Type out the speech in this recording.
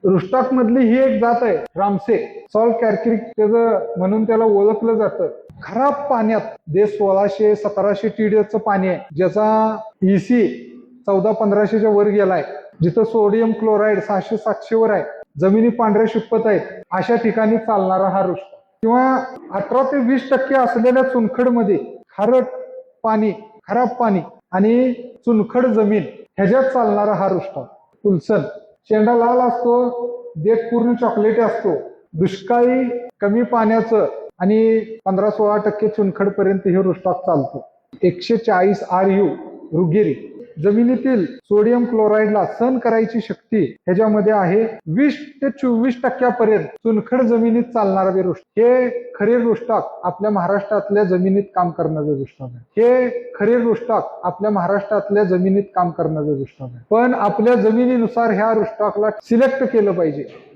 रुस्टॉक मधली ही एक जात आहे रामसे सॉल्ट कॅरक्रिक त्याचं म्हणून त्याला ओळखलं जातं. खराब पाण्यात 1600-1700 TDSचं पाणी आहे, ज्याचा EC 1400-1500च्या वर गेलाय, जिथं सोडियम क्लोराईड 600-700 वर आहे, जमिनी पांढऱ्या शिपत आहेत, अशा ठिकाणी चालणारा हा रुस्टॉक. किंवा 18 ते 20% असलेल्या चुनखडमध्ये खारट पाणी, खराब पाणी आणि चुनखड जमीन ह्याच्यात चालणारा हा रुस्टॉक. पुलसन शेंडा लाल असतो, देठ पूर्ण चॉकलेटी असतो, दुष्काळी कमी पाण्याचं आणि 15-16% चुनखड पर्यंत हे रुस्टॉक चालतो. 140 RU रुगेरी. जमिनीतील सोडियम क्लोराईडला सहन करायची शक्ती ह्याच्यामध्ये आहे. 20 ते 24% पर्यंत चुनखड जमिनीत चालणारा हे रुस्टॉक. हे खरे रुस्टॉक आपल्या महाराष्ट्रातल्या जमिनीत काम करणारे रुस्टॉक आहे. हे खरे रुस्टॉक आपल्या महाराष्ट्रातल्या जमिनीत काम करणारे रुस्टॉक आहे. पण आपल्या जमिनीनुसार ह्या रुस्टॉकला सिलेक्ट केलं पाहिजे.